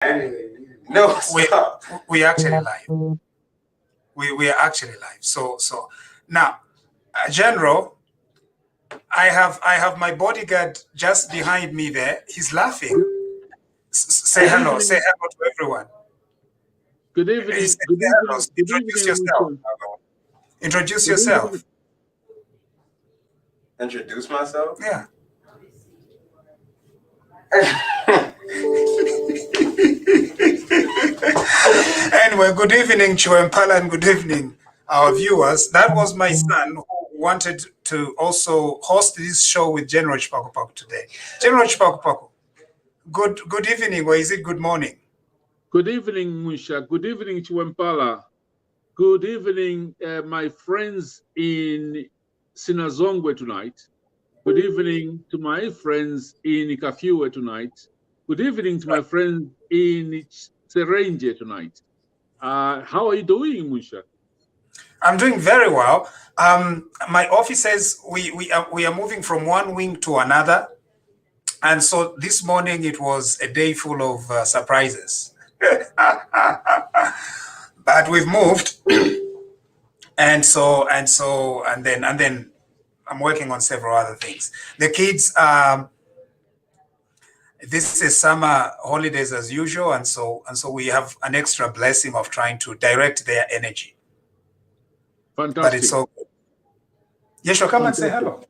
No, we actually live. We are actually live. So now, General, I have my bodyguard just behind me there. He's laughing. Say hello. Say hello to everyone. Good evening. Good evening. Introduce yourself. Introduce yourself. Introduce myself? Yeah. Anyway, good evening, Chuempala, and good evening, our viewers. That was my son who wanted to also host this show with General Chipakupaku today. General Chipakupaku, good evening, or is it good morning? Good evening, Musha. Good evening, Chuempala. Good evening, my friends in Sinazongwe tonight. Good evening to my friends in Ikafiwe tonight. Good evening to my friends in Serenge tonight. How are you doing, Musha? I'm doing very well. My office says we are moving from one wing to another. And so this morning it was a day full of surprises. But we've moved. and then I'm working on several other things. The kids, this is summer holidays as usual, and so we have an extra blessing of trying to direct their energy. Fantastic. But it's so good. Yeshua, come and say hello.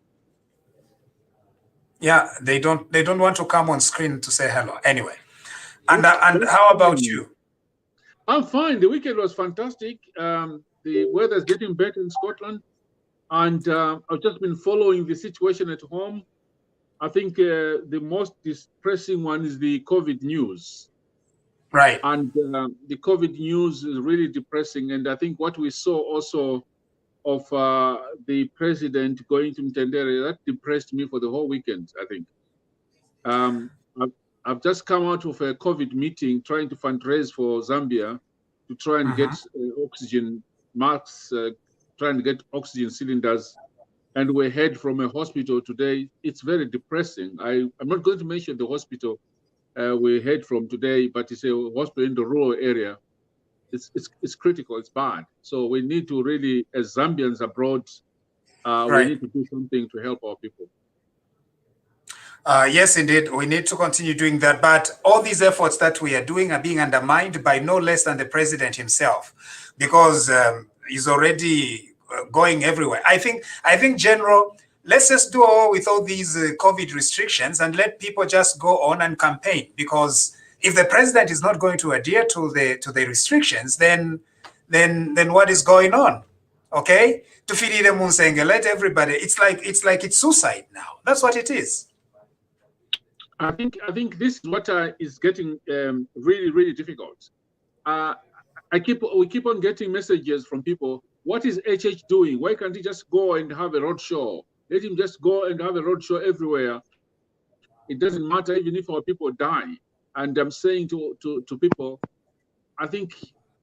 Yeah, they don't want to come on screen to say hello. Anyway, and how about you? I'm fine. The weekend was fantastic. The weather's getting better in Scotland, and I've just been following the situation at home. I think the most distressing one is the COVID news. Right. And the COVID news is really depressing. And I think what we saw also of the president going to Mtendere, that depressed me for the whole weekend, I think. I've just come out of a COVID meeting trying to fundraise for Zambia to try and get oxygen masks, trying to get oxygen cylinders. And we heard from a hospital today. It's very depressing. I'm not going to mention the hospital we heard from today, but it's a hospital in the rural area. It's critical. It's bad. So we need to really, as Zambians abroad, we need to do something to help our people. Yes, indeed. We need to continue doing that. But all these efforts that we are doing are being undermined by no less than the president himself, because he's already going everywhere. I think, General, let's just do away with all these COVID restrictions and let people just go on and campaign. Because if the president is not going to adhere to the restrictions, then what is going on? Okay, to feed the Munsenge, let everybody. It's like it's suicide now. That's what it is. I think this is what is getting really, really difficult. We keep on getting messages from people. What is HH doing? Why can't he just go and have a road show? Let him just go and have a road show everywhere. It doesn't matter even if our people die. And I'm saying to people, I think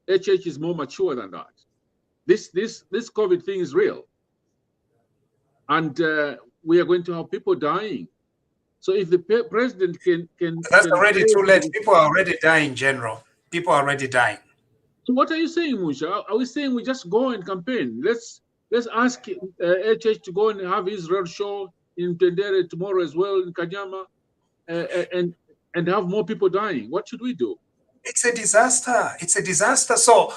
HH is more mature than that. This COVID thing is real, and we are going to have people dying. So if the president can that's already too late. People are already dying, General. People are already dying. So what are you saying, Musha? Are we saying we just go and campaign? Let's ask HH to go and have his road show in Tendere tomorrow as well in Kanyama, and have more people dying. What should we do? It's a disaster. It's a disaster. So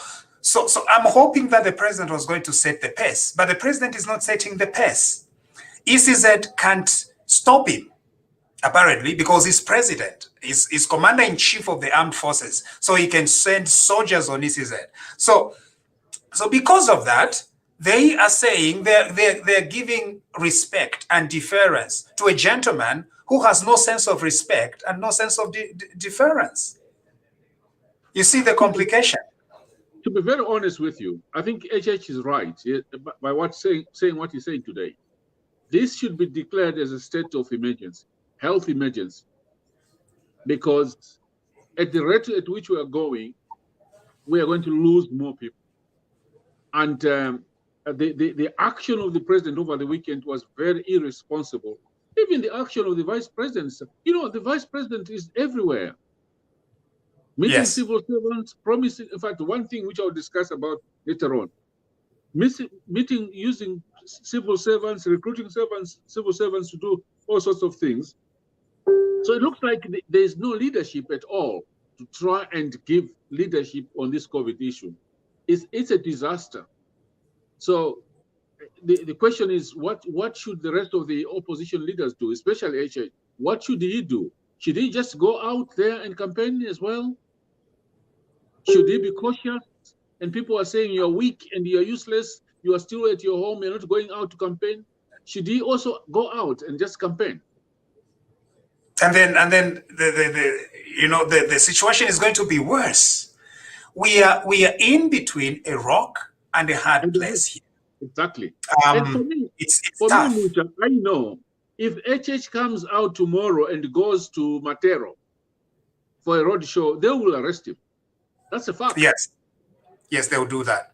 I'm hoping that the president was going to set the pace, but the president is not setting the pace. ECZ can't stop him, apparently, because he's president. He's commander-in-chief of the armed forces, so he can send soldiers on ECZ. So because of that, they are saying they're giving respect and deference to a gentleman who has no sense of respect and no sense of deference. You see the complication. To be very honest with you, I think HH is right by saying what he's saying today. This should be declared as a state of emergency, health emergency, because at the rate at which we are going to lose more people. And the action of the president over the weekend was very irresponsible. Even the action of the vice president, the vice president is everywhere. Meeting Yes. civil servants, promising, in fact, one thing which I'll discuss about later on, meeting using civil servants, recruiting civil servants to do all sorts of things. So it looks like there is no leadership at all to try and give leadership on this COVID issue. It's a disaster. So the question is, what should the rest of the opposition leaders do, especially HH? What should he do? Should he just go out there and campaign as well? Should he be cautious? And people are saying you're weak and you're useless, you are still at your home, you're not going out to campaign. Should he also go out and just campaign? And then the situation is going to be worse. We are in between a rock and a hard place here. Exactly. And for me, it's tough. Mucha, I know if HH comes out tomorrow and goes to Matero for a road show, they will arrest him. That's a fact. Yes. Yes, they will do that.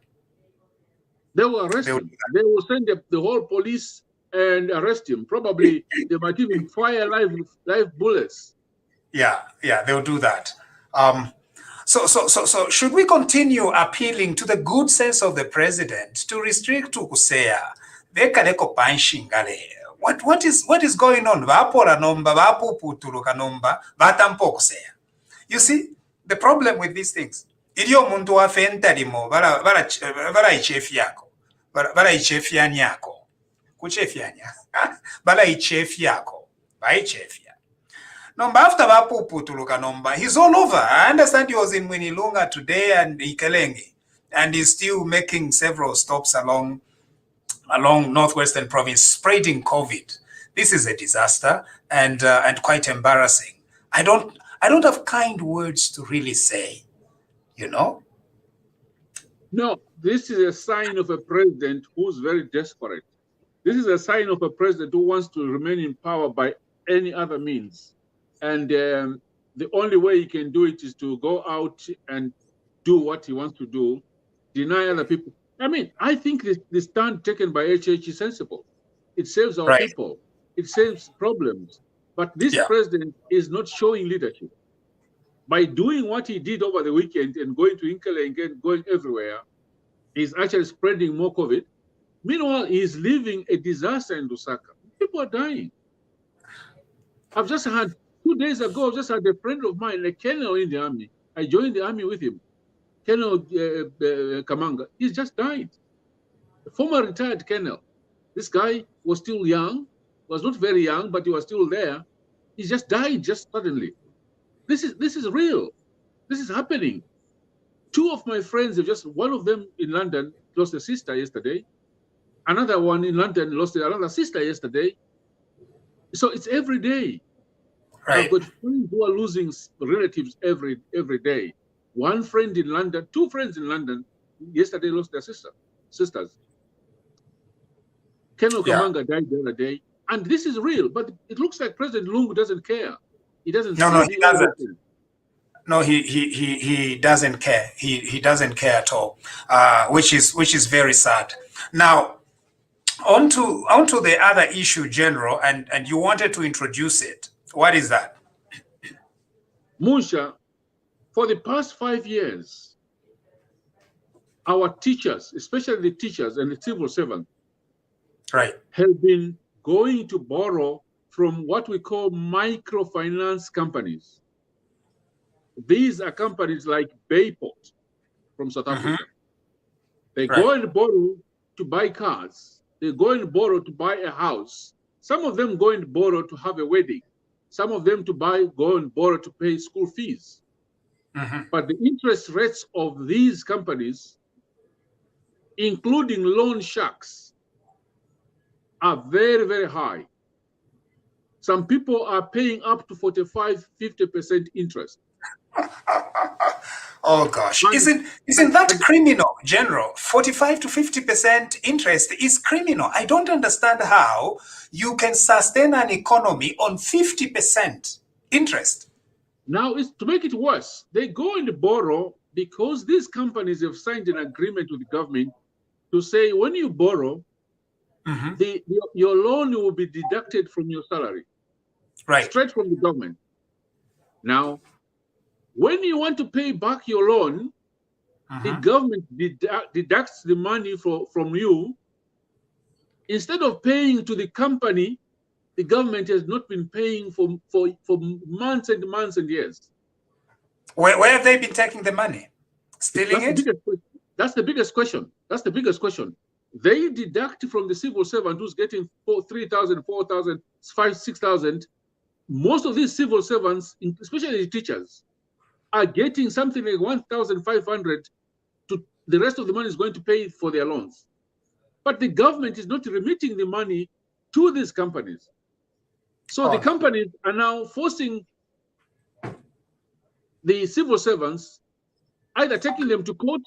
They will arrest him. They will send the whole police and arrest him. Probably they might even fire live bullets. Yeah, they will do that. So should we continue appealing to the good sense of the president to restrict to kusea? What is going on? You see, the problem with these things. Iliyo muntu wa fentalimo bala ichefyako. Bala ichefyanyako. Kuchefyanya. Bala ichefyako. Ba ichefya. Nomba after bapuputuluka nomba, he's all over. I understand he was in Winilunga today and Kelenka, and he's still making several stops along northwestern province, spreading COVID. This is a disaster and quite embarrassing. I don't have kind words to really say, you know. No, this is a sign of a president who's very desperate. This is a sign of a president who wants to remain in power by any other means. And the only way he can do it is to go out and do what he wants to do, deny other people. I mean, I think the stand taken by HH is sensible. It saves our people. It saves problems. But this president is not showing leadership. By doing what he did over the weekend and going to Kelenka and going everywhere, he's actually spreading more COVID. Meanwhile, he's leaving a disaster in Lusaka. People are dying. I've just had 2 days ago, I just had a friend of mine, a colonel in the army. I joined the army with him. Colonel Kamanga. He's just died. A former retired colonel. This guy was still young, was not very young, but he was still there. He just died just suddenly. This is real. This is happening. Two of my friends, one of them in London lost a sister yesterday. Another one in London lost another sister yesterday. So it's every day. I've got friends who are losing relatives every day. One friend in London, two friends in London, yesterday lost their sisters. Colonel Kamanga died the other day. And this is real, but it looks like President Lungu doesn't care. He doesn't. No, he doesn't. No, he doesn't care. He doesn't care at all, which is very sad. Now, onto the other issue, General, and you wanted to introduce it. What is that? Musha, for the past 5 years, our teachers, especially the teachers and the civil servants, have been going to borrow from what we call microfinance companies. These are companies like Bayport from South Africa. They go and borrow to buy cars. They go and borrow to buy a house. Some of them go and borrow to have a wedding. Some of them go and borrow to pay school fees. But the interest rates of these companies, including loan sharks, are very, very high. Some people are paying up to 45–50% interest. Oh gosh, isn't that criminal, General? 45 to 50% interest is criminal. I don't understand how you can sustain an economy on 50% interest. Now, it's to make it worse. They go and borrow because these companies have signed an agreement with the government to say when you borrow, your loan will be deducted from your salary, straight from the government. Now, When you want to pay back your loan, the government deducts the money from you. Instead of paying to the company, the government has not been paying for months and months and years. Where have they been taking the money? Stealing it? That's the biggest question. That's the biggest question. They deduct from the civil servant who's getting 3,000, 4,000, 5,000, 6,000. Most of these civil servants, especially the teachers, are getting something like 1,500. The rest of the money is going to pay for their loans. But the government is not remitting the money to these companies. So the companies are now forcing the civil servants, either taking them to court,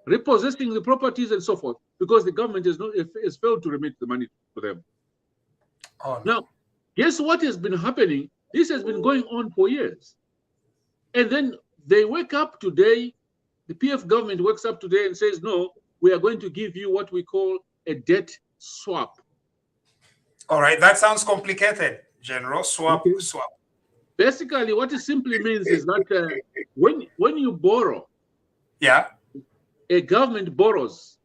repossessing the properties and so forth, because the government has failed to remit the money to them. Now, guess what has been happening? This has been going on for years. And then they wake up today, the PF government wakes up today and says, no, we are going to give you what we call a debt swap. All right, that sounds complicated, General. Swap. Basically, what it simply means is that when you borrow, a government borrows,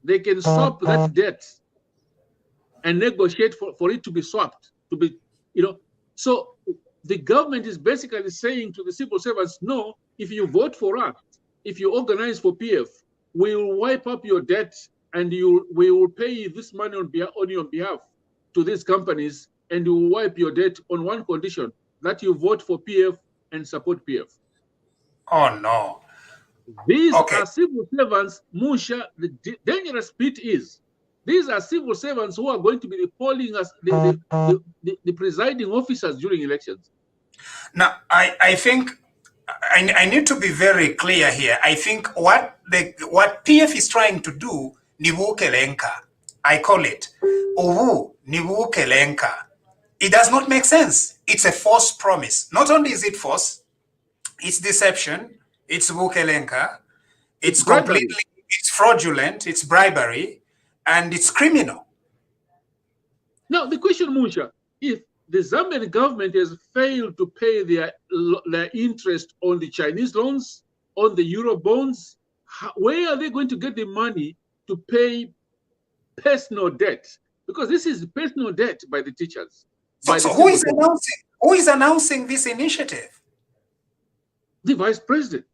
they can swap that debt and negotiate for it to be swapped, to be, So the government is basically saying to the civil servants, no, if you vote for us, if you organize for PF, we will wipe up your debt and we will pay you this money on your behalf to these companies, and you will wipe your debt on one condition, that you vote for PF and support PF. Oh, no. These are civil servants, Musha. The dangerous bit is, these are civil servants who are going to be the polling us, the presiding officers during elections. Now, I think I need to be very clear here. I think what PF is trying to do, nibu Kelenka, I call it, owu nibu Kelenka. It does not make sense. It's a false promise. Not only is it false, it's deception, it's Kelenka, it's completely, it's fraudulent, it's bribery, and it's criminal. Now, the question, Musha, if the Zambian government has failed to pay their interest on the Chinese loans, on the Euro bonds, where are they going to get the money to pay personal debt? Because this is personal debt by the teachers. So who is announcing this initiative? The vice president.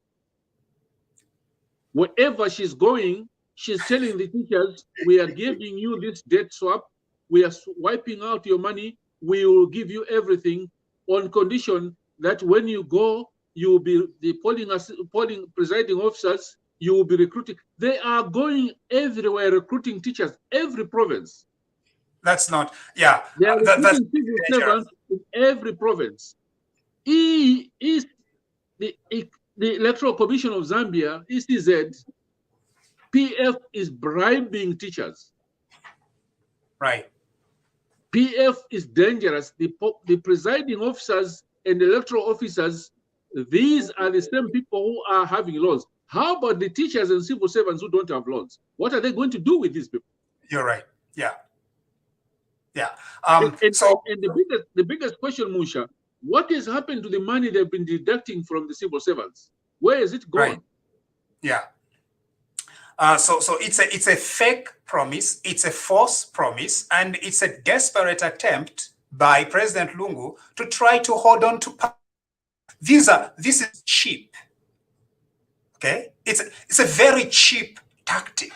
Wherever she's going, she's telling the teachers, we are giving you this debt swap, we are wiping out your money, we will give you everything on condition that when you go, you will be the polling presiding officers, you will be recruiting. They are going everywhere recruiting teachers, every province. That's not, yeah. They are recruiting civil servants in every province. The Electoral Commission of Zambia, ECZ, PF is bribing teachers. Right. PF is dangerous. The presiding officers and electoral officers, these are the same people who are having loans. How about the teachers and civil servants who don't have loans? What are they going to do with these people? You're right. Yeah. Yeah. And the biggest question, Musha, what has happened to the money they've been deducting from the civil servants? Where is it gone? Right. Yeah. So it's a fake promise, it's a false promise, and it's a desperate attempt by President Lungu to try to hold on to power. This is cheap. Okay? It's a very cheap tactic.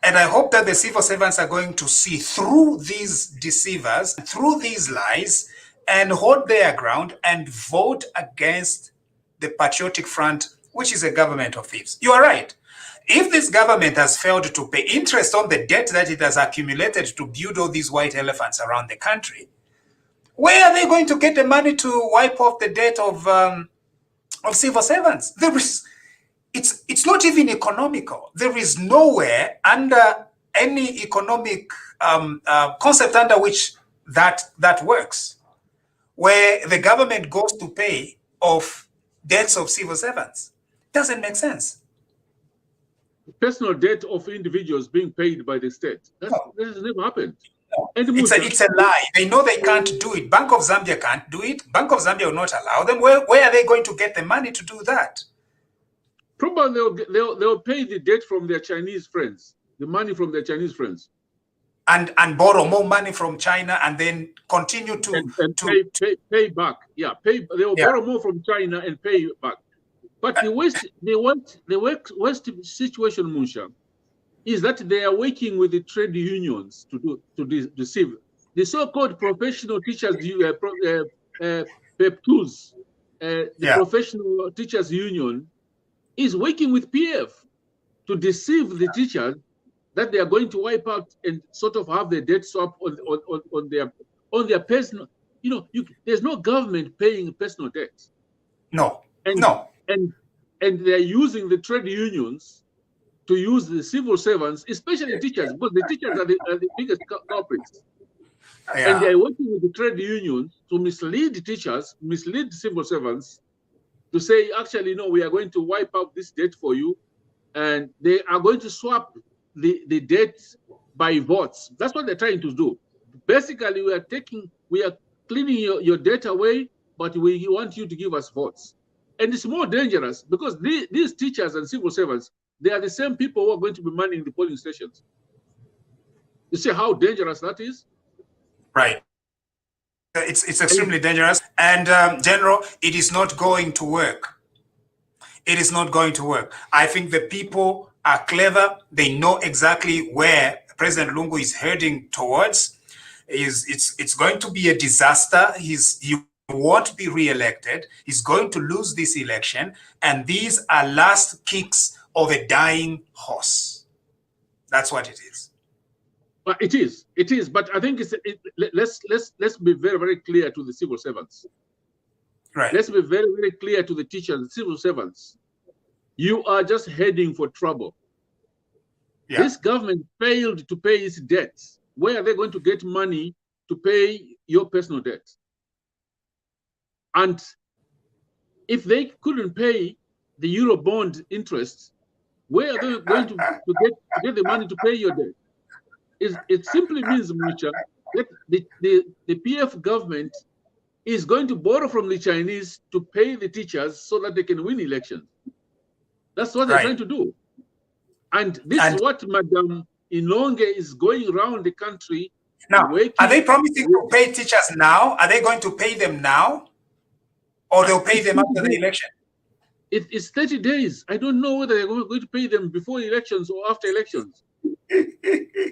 And I hope that the civil servants are going to see through these deceivers, through these lies, and hold their ground and vote against the Patriotic Front, which is a government of thieves. You are right. If this government has failed to pay interest on the debt that it has accumulated to build all these white elephants around the country, where are they going to get the money to wipe off the debt of civil servants? It's not even economical. There is nowhere under any economic concept under which that works, where the government goes to pay off debts of civil servants. Doesn't make sense. Personal debt of individuals being paid by the state. That has never happened. It's a lie. They know they can't do it. Bank of Zambia can't do it. Bank of Zambia will not allow them. Where are they going to get the money to do that? Probably they'll pay the debt from their Chinese friends, the money from their Chinese friends. And borrow more money from China and then continue to pay back. Yeah, they'll borrow more from China and pay back. But the West situation, Musha, is that they are working with the trade unions to deceive the so-called professional teachers, PEP2s, the professional teachers union is working with PF to deceive the teachers that they are going to wipe out and sort of have the debt swap on their personal. There's no government paying personal debt. No. And they're using the trade unions to use the civil servants, especially teachers, because the teachers are the biggest culprits. Yeah. And they're working with the trade unions to mislead the teachers, mislead civil servants, to say, actually, no, we are going to wipe out this debt for you, and they are going to swap the debt by votes. That's what they're trying to do. Basically, we are cleaning your debt away, but we want you to give us votes. And it's more dangerous because these teachers and civil servants, they are the same people who are going to be manning the polling stations. You see how dangerous that is? Right. It's extremely dangerous. And General, it is not going to work. It is not going to work. I think the people are clever. They know exactly where President Lungu is heading towards. It's going to be a disaster. He won't be re-elected. He's going to lose this election. And these are last kicks of a dying horse. That's what it is. It is. But I think let's be very, very clear to the civil servants. Right. Let's be very, very clear to the teachers, the civil servants. You are just heading for trouble. Yeah. This government failed to pay its debts. Where are they going to get money to pay your personal debt? And if they couldn't pay the Eurobond interest, where are they going to get the money to pay your debt? It simply means, Mucha, that the PF government is going to borrow from the Chinese to pay the teachers so that they can win elections. That's what they're trying to do. And this is what Madam Inonge is going around the country. Now, are they promising to pay teachers now? Are they going to pay them now? Or they'll pay them after the election? It's 30 days. I don't know whether they're going to pay them before elections or after elections. This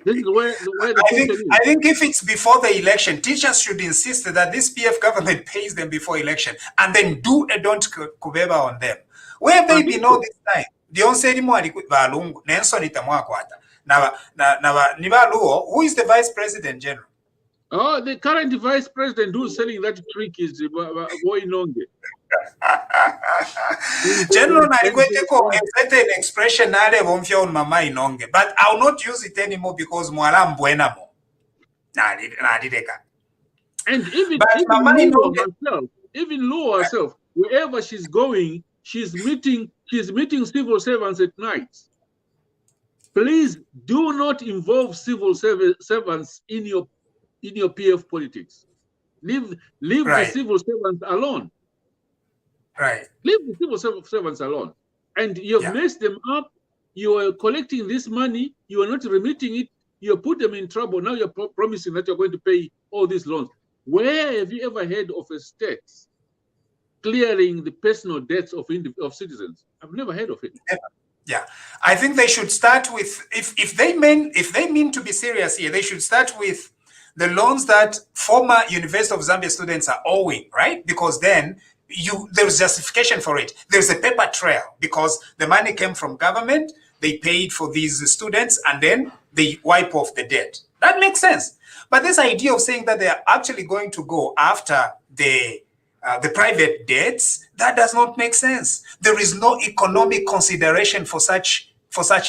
is where I think if it's before the election, teachers should insist that this PF government pays them before election and then do a don't kubeba on them. Where have they been all this time? Who is the Vice President General? Oh, the current Vice President who's selling that trick is Boy Nonge. General, I'm going to go a certain expression, but I will not use it anymore because Mualam Buenamo. And even Lou herself, wherever she's going, she's meeting civil servants at night. Please do not involve civil servants in your PF politics. Leave the civil servants alone. Right. Leave the civil servants alone. And you've messed them up. You are collecting this money. You are not remitting it. You put them in trouble. Now you're promising that you're going to pay all these loans. Where have you ever heard of a state clearing the personal debts of citizens? I've never heard of it. Yeah, I think they should start with, if they mean to be serious here, they should start with the loans that former University of Zambia students are owing, right? Because then there's justification for it. There's a paper trail because the money came from government, they paid for these students, and then they wipe off the debt. That makes sense. But this idea of saying that they are actually going to go after the private debts, that does not make sense. There is no economic consideration for such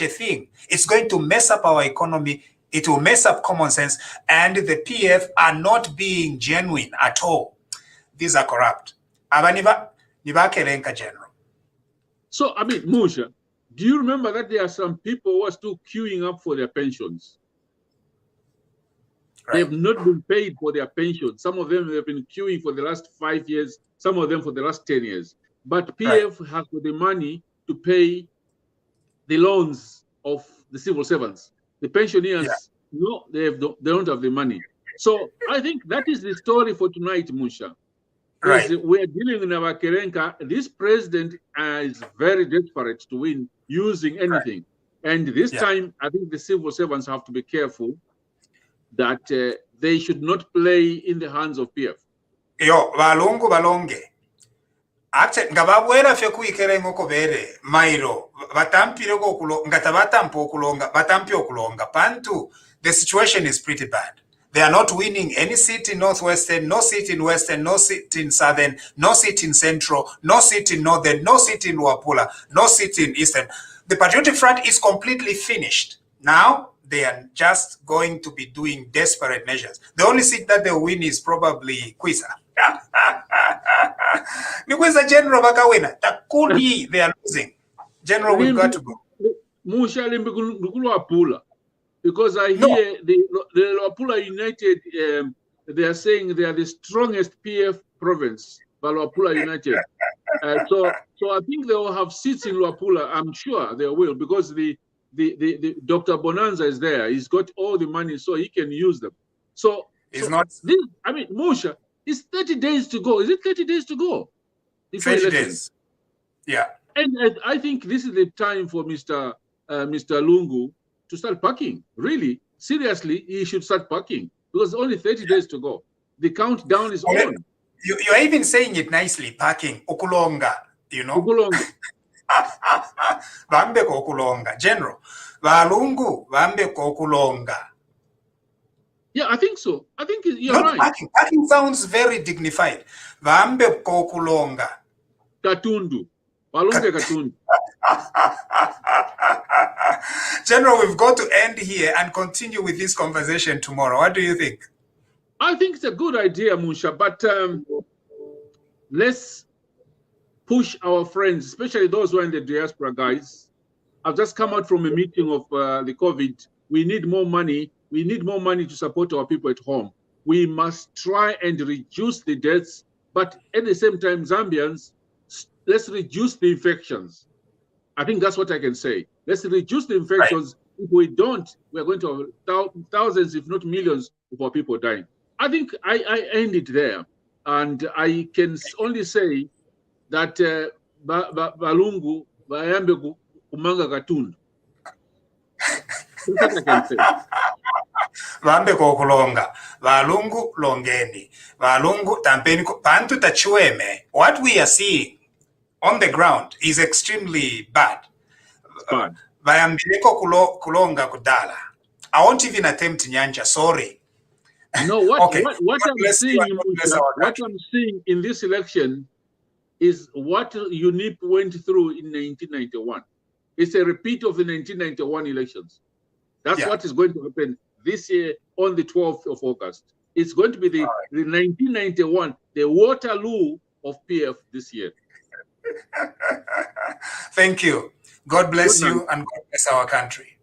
a thing. It's going to mess up our economy. It will mess up common sense, and the PF are not being genuine at all. These are corrupt. Kelenka, General. So, I mean, Musha, do you remember that there are some people who are still queuing up for their pensions? They have not been paid for their pension. Some of them have been queuing for the last 5 years, some of them for the last 10 years. But PF has the money to pay the loans of the civil servants. The pensioners, no, they don't have the money. So I think that is the story for tonight, Musha. We are dealing in our Kelenka. This president is very desperate to win using anything. And this time, I think the civil servants have to be careful that they should not play in the hands of PF. Yo, balongo balonge. Ate ngababwera fe kuikere ngoko bere mairo batampire okulo ngatabatampo okulonga batampi okulonga pantu. The situation is pretty bad. They are not winning any seat in Northwestern, no seat in Western, no seat in Southern, no seat in Central, no seat in Northern, no seat in Luapula, no seat in Eastern. The Patriotic Front is completely finished. Now they are just going to be doing desperate measures. The only seat that they'll win is probably Kwisa. Because General Bakawina, Takuni, they are losing. General, we've got to go. Because I hear the Luapula United, they are saying they are the strongest PF province, Luapula United. So I think they will have seats in Luapula. I'm sure they will, because the Dr. Bonanza is there. He's got all the money, so he can use them. So it's not. This, I mean, Musha, it's 30 days to go. Is it 30 days to go? 30 days. Yeah. And I think this is the time for Mr. Lungu to start packing. Really, seriously, he should start packing because only 30 days to go. The countdown is on. You're even saying it nicely, packing. Okulonga, you know. Okulonga. Bambe ko okulonga. General, Balungu, bambe ko okulonga. Yeah, I think so. I think you're Not right. Packing. Packing sounds very dignified. Bambe ko okulonga. Katundu. Balunge Katundu. General, we've got to end here and continue with this conversation tomorrow. What do you think? I think it's a good idea, Musha, but let's push our friends, especially those who are in the diaspora, guys. I've just come out from a meeting of the COVID. We need more money. We need more money to support our people at home. We must try and reduce the deaths, but at the same time, Zambians, let's reduce the infections. I think that's what I can say. Let's reduce the infections. Right. If we don't, we're going to have thousands, if not millions, of our people dying. I think I end it there. And I can only say that Balungu, Bayambe, Kumanga Katundu. That's what I can say. Bambe ko kulonga, Balungu longeni, Balungu tampeni pantu tachueme. What we are seeing on the ground is extremely bad. Bayambireko kulonga kudala. I won't even attempt Nyanja, sorry. No, what I'm seeing in this election is what UNIP went through in 1991. It's a repeat of the 1991 elections. That's what is going to happen this year on the 12th of August. It's going to be the 1991, the Waterloo of PF this year. Thank you. God bless you and God bless our country.